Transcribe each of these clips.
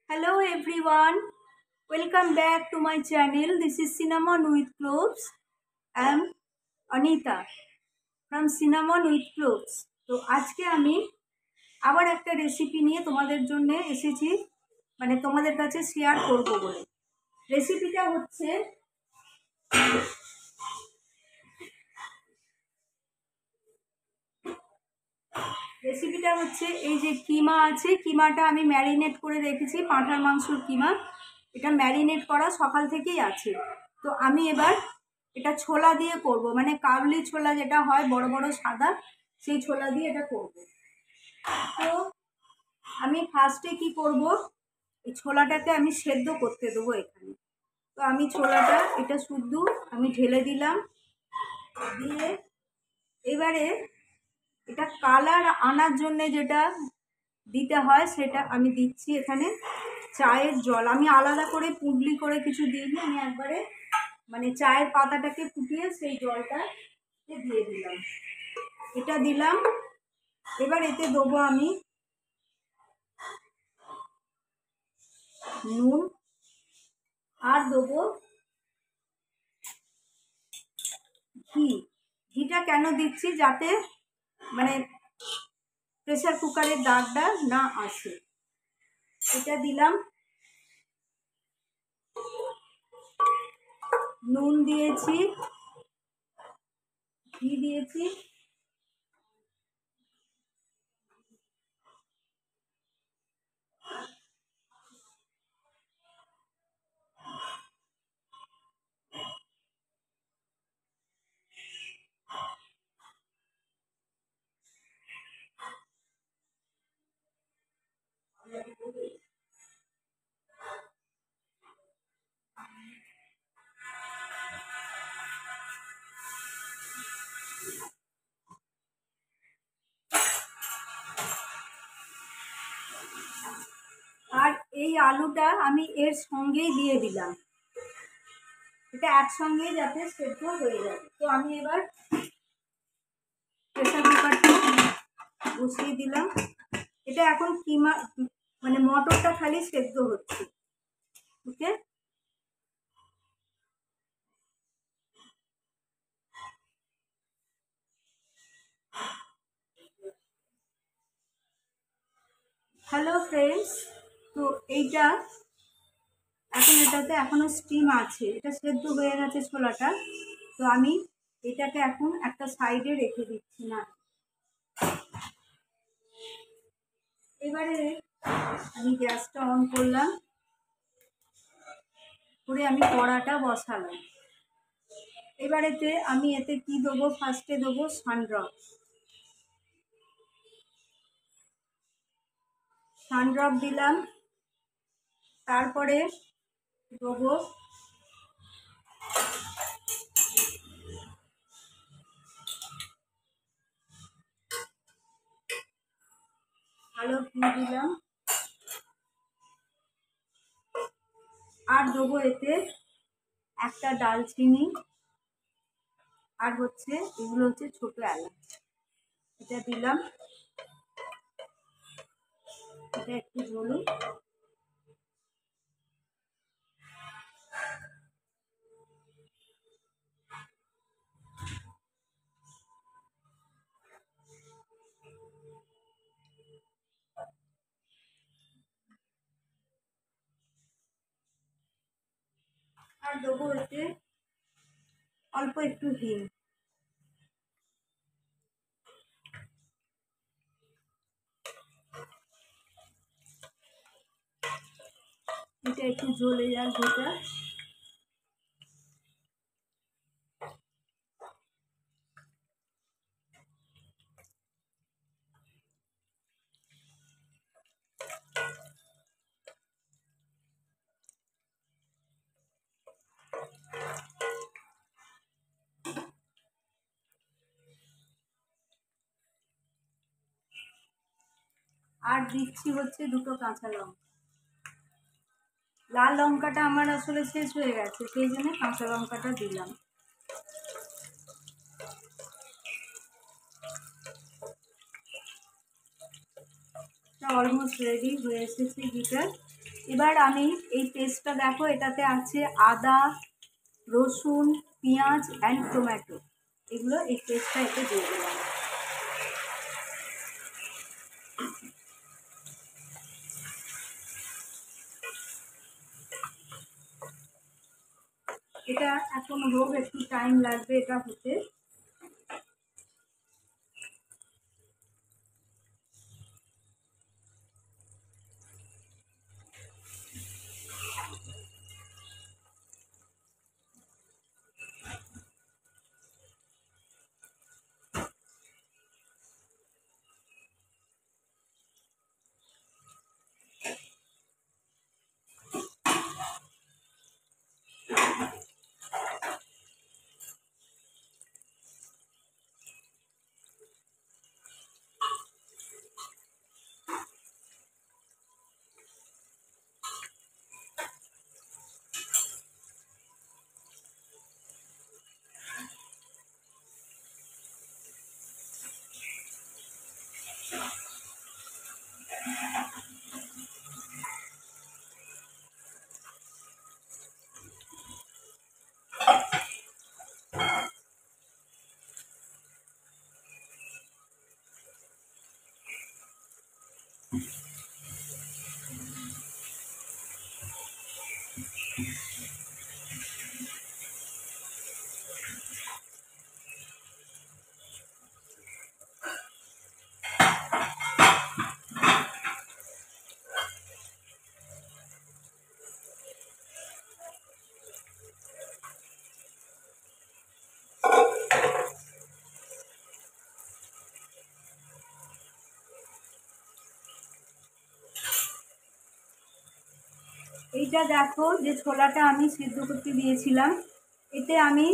Hello everyone, welcome back to my channel. This is Cinnamon with Cloves. I am Anita from Cinnamon with Cloves. তো আজকে আমি আবার একটা recipe নিয়ে তোমাদের জন্য এসেছি, মানে তোমাদের কাছে শেয়ার করব বলে। রেসিপিটা হচ্ছে এই যে কিমা আছে, কিমাটা আমি ম্যারিনেট করে রেখেছি, পাঁঠার মাংসর কিমা। এটা ম্যারিনেট করা সকাল থেকেই আছে। তো আমি এবার এটা ছোলা দিয়ে করব, মানে কাবলি ছোলা যেটা হয় বড় বড় সাদা, সেই ছোলা দিয়ে এটা করব। তো আমি ফার্স্টে কি করব, এই ছোলাটাকে আমি সেদ্ধ করতে দেবো এখানে। তো আমি ছোলাটা এটা শুদ্ধ আমি ঢেলে দিলাম, দিয়ে এবারে এটা কালার আনার জন্য যেটা দিতে হয় সেটা আমি দিচ্ছি এখানে চায়ের জল। আমি আলাদা করে পুডলি করে কিছু দিইনি, আমি একবারে মানে চায়ের পাতাটাকে ফুটিয়ে সেই জলটা দিয়ে দিলাম, এটা দিলাম। এবার এতে দেবো আমি নুন, আর দেবো ঘি। ঘিটা কেন দিচ্ছি, যাতে মানে প্রেসার কুকারের দাগটা না আসে। এটা দিলাম, নুন দিয়েছি, ঘি দিয়েছি, আর এই আলুটা আমি এর সঙ্গেই দিয়ে দিলাম, এটা একসঙ্গেই যাতে সেদ্ধ হয়ে যাবে। তো আমি এবার প্রেসার কুকারটা বসিয়ে দিলাম। এটা এখন কিমা মানে মটরটা খালি সেদ্ধ হচ্ছে। ওকে, হ্যালো ফ্রেন্ডস। তো এইটা এখন এটাতে এখনো স্টিম আছে, এটা সেদ্ধ হয়ে গেছে ছোলাটা। তো আমি এটাকে এখন একটা সাইডে রেখে দিচ্ছি না। এবারে আমি গ্যাসটা অন করলাম, করে আমি কড়াটা বসালাম। এবারেতে আমি এতে কি দেবো, ফার্স্টে দেবো সানড্রপ দিলাম, তারপরে দেবো ভালো ঘি দিলাম, আর দেবো এতে একটা ডালচিনি, আর হচ্ছে এগুলো হচ্ছে ছোট এলাচ, এটা দিলাম। এটা একটু জ্বলুন। আর দেবো এতে অল্প একটু হিং। এটা একটু জ্বলে যাক যেটা। আর দিচ্ছি হচ্ছে দুটো কাঁচা লঙ্কা। লাল লঙ্কাটা আমার আসলে শেষ হয়ে গেছে, সেই জন্য কাঁচা লঙ্কাটা দিলাম। অলমোস্ট রেডি হয়ে এসেছে ঘিটা। এবার আমি এই পেস্টটা দেখো, এটাতে আছে আদা, রসুন, পেঁয়াজ অ্যান্ড টমেটো, এগুলো এই পেস্টটা এতে দিয়ে দিলাম। এটা এখন হোক, একটু টাইম লাগবে এটা হতে। এইটা দেখো, যে ছোলাটা আমি সিদ্ধ করতে দিয়েছিলাম, এতে আমি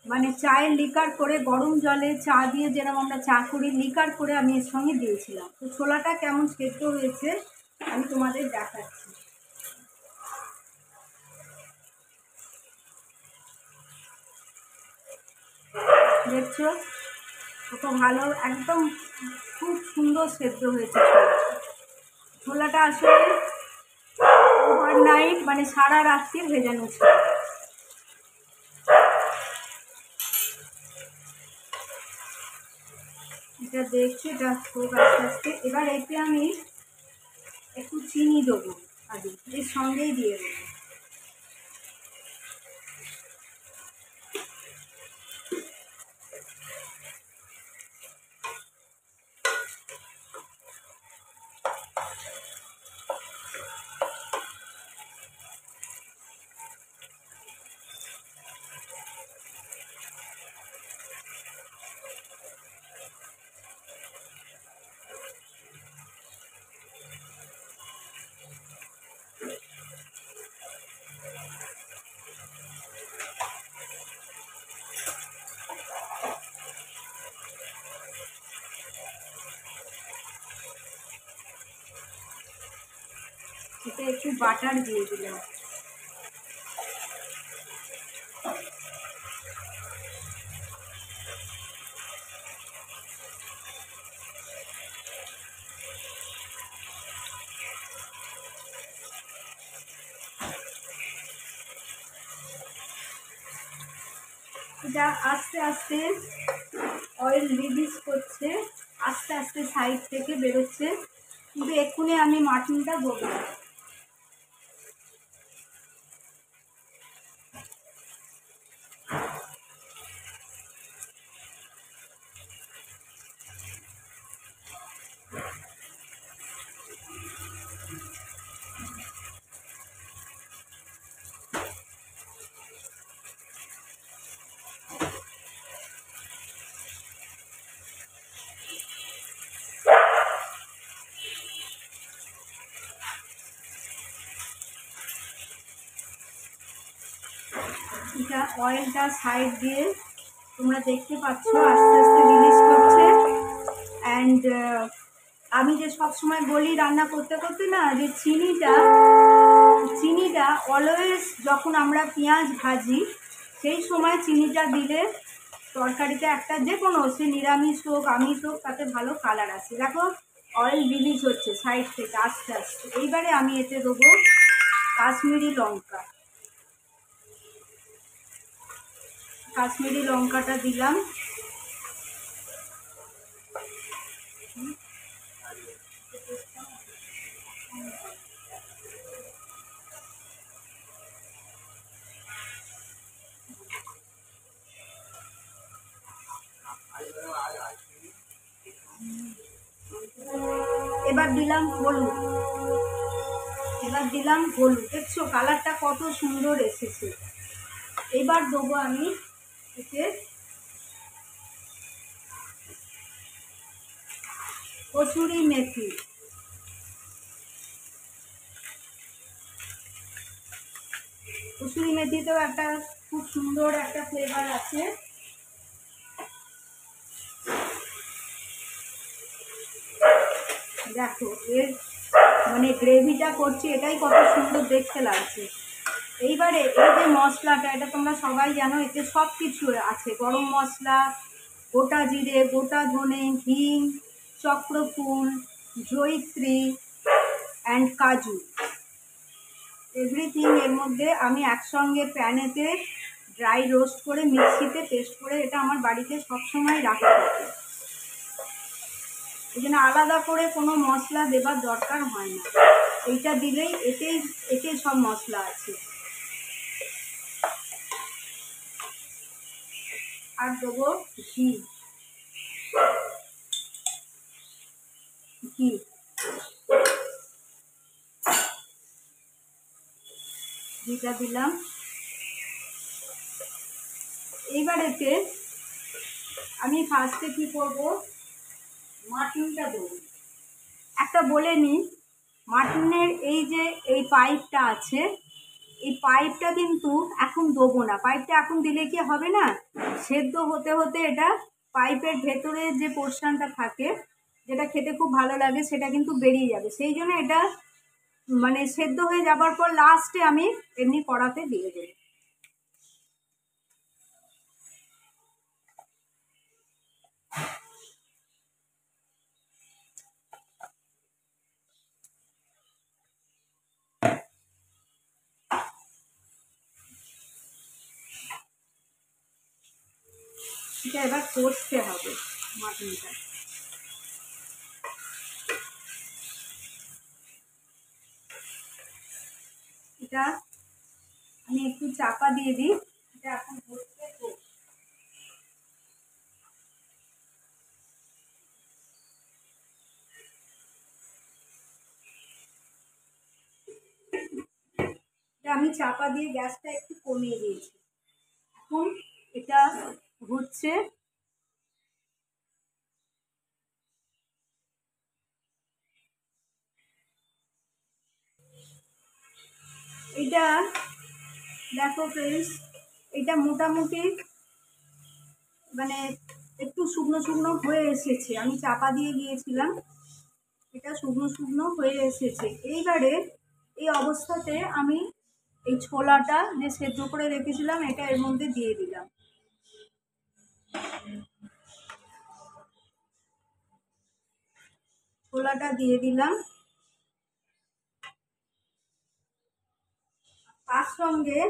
মানে চায়ের লিকার করে, গরম জলে চা দিয়ে যেরকম আমরা চা করি, লিকার করে আমি এর সঙ্গে দিয়েছিলাম। তো ছোলাটা কেমন সেদ্ধ হয়েছে আমি তোমাদের দেখাচ্ছি। দেখছো কত ভালো, একদম খুব সুন্দর সেদ্ধ হয়েছে ছোলাটা। আসলে ওভারনাইট মানে সারা রাত্রি ভেজানো ছিল। এটা দেখছি, এটা হোক আস্তে আস্তে। এবার এতে আমি একটু চিনি দেবো, আগে এর সঙ্গেই দিয়ে দেবো। এতে একটু বাটার দিয়ে দিলাম। এটা আস্তে আস্তে অয়েল রিলিজ করছে, আস্তে আস্তে সাইড থেকে বেরোচ্ছে, কিন্তু এক্ষুনি আমি মাটনটা বলবো। এটা অয়েলটা সাইড দিয়ে তোমরা দেখতে পাচ্ছ আস্তে আস্তে রিলিজ করছে। অ্যান্ড আমি যে সব সময় বলি রান্না করতে করতে না, যে চিনিটা অলওয়েজ যখন আমরা পেঁয়াজ ভাজি সেই সময় চিনিটা দিলে তরকারিতে একটা, যে কোনো সে নিরামিষ হোক আমিষ হোক, তাতে ভালো কালার আসে। দেখো অয়েল রিলিজ হচ্ছে সাইড থেকে আস্তে আস্তে। এইবারে আমি এতে দেবো কাশ্মীরি লঙ্কা। কাশ্মীরি লঙ্কাটা দিলাম। এবার দিলাম হলুদ। দেখছো কালারটা কত সুন্দর এসেছে। এবার দেবো আমি এতে কসুরি মেথি। কসুরি মেথিতেও একটা খুব সুন্দর একটা ফ্লেভার আছে। দেখো এর মানে গ্রেভিটা করছি, এটাই কত সুন্দর দেখতে লাগছে। এইবারে এই যে মশলাটা, এটা তোমরা সবাই জানো, এতে সব কিছু আছে। গরম মশলা, গোটা জিরে, গোটা ধনে, হিং, চক্রফুল, জয়িত্রী অ্যান্ড কাজু, এভরিথিং এর মধ্যে আমি একসঙ্গে প্যানেতে ড্রাই রোস্ট করে মিক্সিতে পেস্ট করে এটা আমার বাড়িতে সবসময় রাখা থাকে। এই জন্য আলাদা করে কোনো মশলা দেবার দরকার হয় না। এইটা দিলেই এতেই সব মশলা আছে। আর দেবো ঘি। ঘিটা দিলাম। এইবার এতে আমি ফার্স্টে কি করব, মাটনটা দেবো। একটা বলে নিই, মাটনের এই যে এই পাইপটা আছে, এই পাইপটা কিন্তু এখন দেবো না। পাইপটা এখন দিলে কি হবে না, সেদ্ধ হতে হতে এটা পাইপের ভেতরে যে পোর্শনটা থাকে, যেটা খেতে খুব ভালো লাগে, সেটা কিন্তু বেরিয়ে যাবে। সেই জন্য এটা মানে সেদ্ধ হয়ে যাবার পর লাস্টে আমি এমনি কড়াতে দিয়ে দেবো। এটা এবার কষতে হবে মাটনটা। এটা আমি একটু চাপা দিয়ে দিই, এটা এখন হচ্ছে। আমি চাপা দিয়ে গ্যাসটা একটু কমিয়ে দিয়েছি। এখন এটা হচ্ছে। এটা দেখো ফ্রেন্ডস, এটা মোটামুটি মানে একটু শুকনো শুকনো হয়ে এসেছে। আমি চাপা দিয়ে গিয়েছিলাম, এটা শুকনো শুকনো হয়ে এসেছে। এইবারে এই অবস্থাতে আমি এই ছোলাটা যে সেদ্ধ করে রেখেছিলাম এটা এর মধ্যে দিয়ে দিলাম। ছোলাটা দিয়ে দিলাম, তার সঙ্গে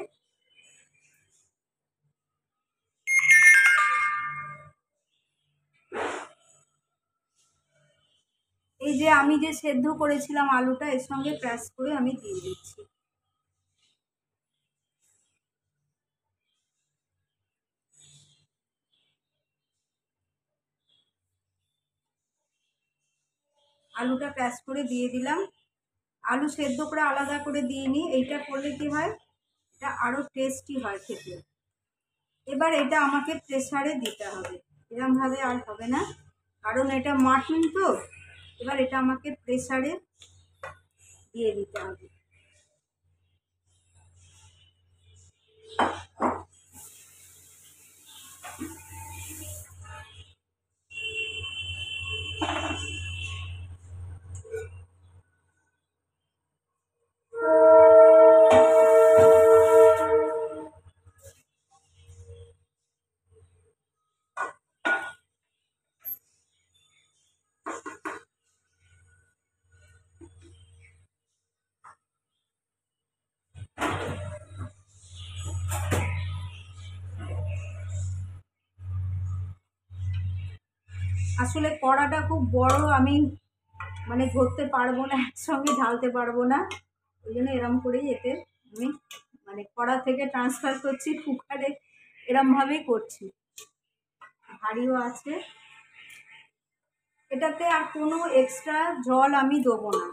এই যে আমি যে সেদ্ধ করেছিলাম আলুটা এর সঙ্গে ক্র্যাশ করে আমি দিয়ে দিচ্ছি। আলুটা ক্র্যাশ করে দিয়ে দিলাম। আলু সেদ্ধ করে আলাদা করে দিইনি, এইটা করলে কি হয়, এটা আরও টেস্টি হয় খেতে। এবার এটা আমাকে প্রেসারে দিতে হবে, এরমভাবে আর হবে না, কারণ এটা মাটন তো। এবার এটা আমাকে প্রেসারে দিয়ে দিতে হবে। আসলে কড়াটা খুব বড়, আমি মানে ধরতে পারবো না, একসঙ্গে ঢালতে পারবো না, ওই জন্য এরম করেই এতে আমি মানে কড়া থেকে ট্রান্সফার করছি কুকারে, এরমভাবেই করছি। ভারীও আছে। এটাতে আর কোনো এক্সট্রা জল আমি দেবো না।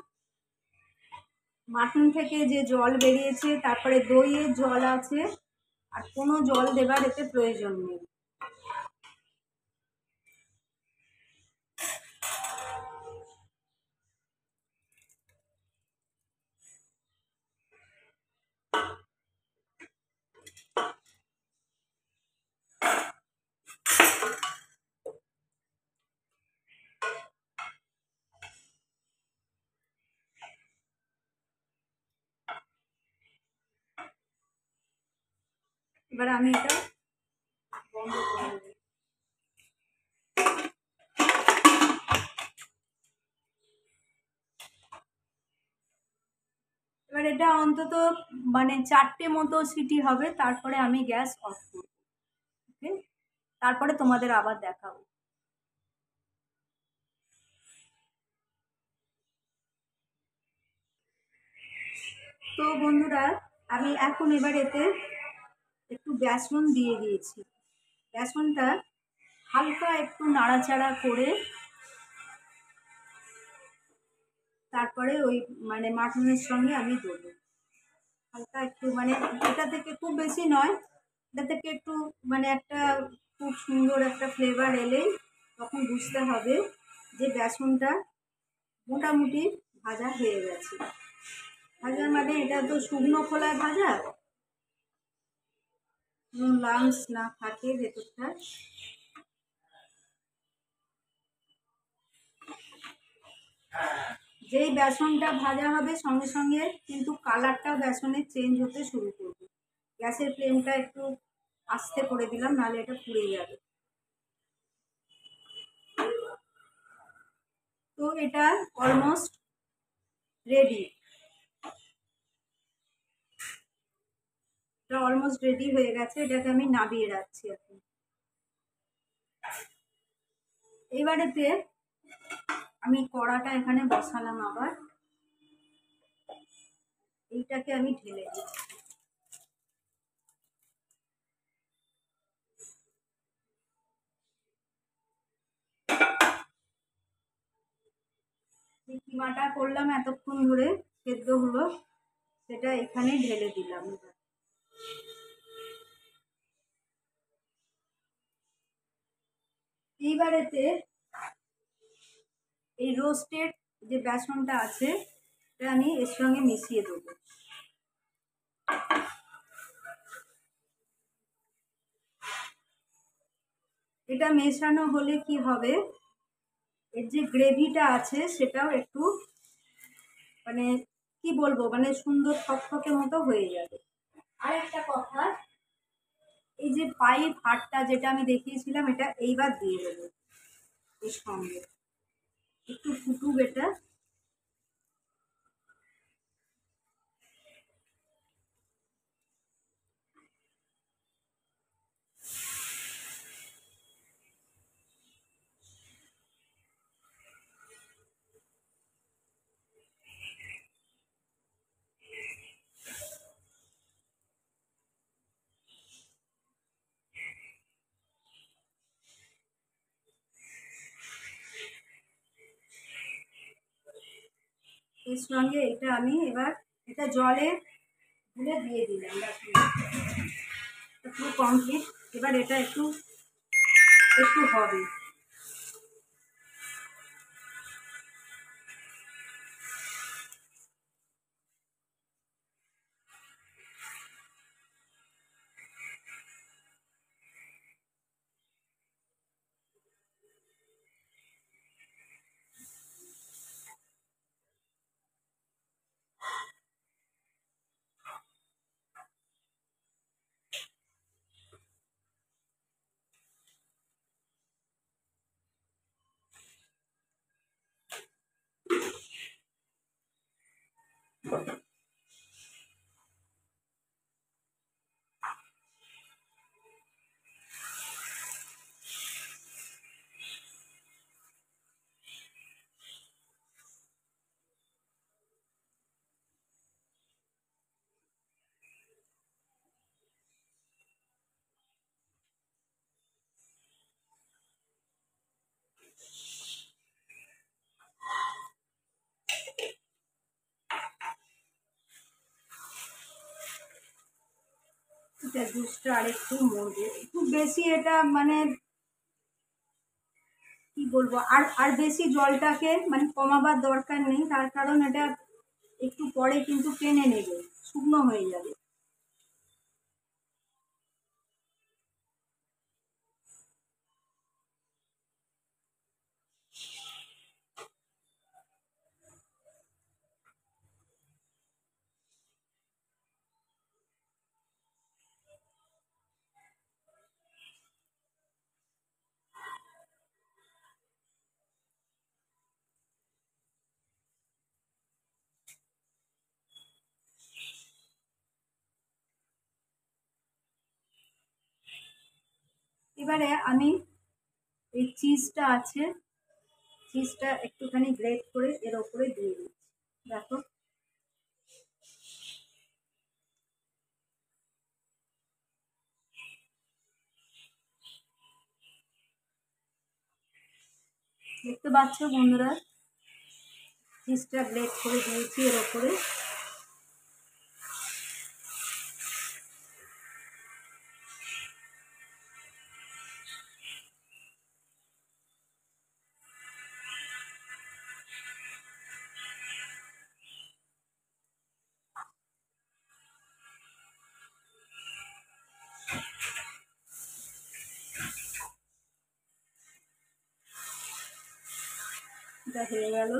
মাটন থেকে যে জল বেরিয়েছে, তারপরে দইয়ের জল আছে, আর কোনো জল দেবার এতে প্রয়োজন নেই। এবার আমি এটা বন্ধ করে দেবো। এবার এটা অন্তত মানে 4টে মতো সিটি হবে, তারপরে আমি গ্যাস অফ করব। ওকে, তারপরে তোমাদের আবার দেখাবো। তো বন্ধুরা, আমি এখন এবার এতে একটু বেসন দিয়ে দিয়েছি। বেসনটা হালকা একটু নাড়াচাড়া করে তারপরে ওই মানে মাটনের সঙ্গে আমি দেবো। হালকা একটু মানে এটা থেকে খুব বেশি নয়, এটা থেকে একটু মানে একটা খুব সুন্দর একটা ফ্লেভার এলেই তখন বুঝতে হবে যে বেসনটা মোটামুটি ভাজা হয়ে গেছে। ভাজা মানে এটা তো শুকনো খোলায় ভাজা, লাংস না থাকে ভেতরটা। যেই বেসনটা ভাজা হবে সঙ্গে সঙ্গে কিন্তু কালারটাও বেসনের চেঞ্জ হতে শুরু করবে। গ্যাসের ফ্লেমটা একটু আস্তে করে দিলাম, নাহলে এটা পুড়ে যাবে। তো এটা অলমোস্ট রেডি, এটা অলমোস্ট রেডি হয়ে গেছে। এটাকে আমি নামিয়ে রাখছি এখন। এবারেতে আমি কড়াটা এখানে বসালাম, আবার এইটাকে আমি ঢেলে দিই। যে কিমাটা করলাম এতক্ষণ ধরে সেদ্ধ হলো, সেটা এখানে ঢেলে দিলাম। এইবারেতে এই রোস্টেড যে বেসনটা আছে এটা আমি এর সঙ্গে মিশিয়ে দেবো। এটা মেশানো হলে কি হবে, এর যে গ্রেভিটা আছে সেটাও একটু মানে কি বলবো, মানে সুন্দর থকথকে মতো হয়ে যাবে। আর একটা কথা, এই যে পাইপ হাড়টা যেটা আমি দেখিয়েছিলাম, এটা এইবার দিয়ে দেবো এর সঙ্গে। একটু ফুটুক এটা। এর সঙ্গে এটা আমি এবার এটা জলে গুলে দিয়ে দিলাম। একটু কমপ্লিট। এবার এটা একটু একটু হবে। এটা জুসটা আরেকটু মরবে, খুব বেশি এটা মানে কি বলবো, আর আর বেশি জলটাকে মানে কমাবার দরকার নেই, তার কারণ এটা একটু পরে কিন্তু টেনে নেবে, শুকনো হয়ে যাবে। এবারে আমি এই চিজটা আছে, চিজটা একটুখানি গ্রেট করে এর ওপরে দিয়ে দিচ্ছি। দেখো, দেখতে পাচ্ছ বন্ধুরা, চিজটা গ্রেট করে দিয়েছি এর ওপরে। এটা হয়ে গেল।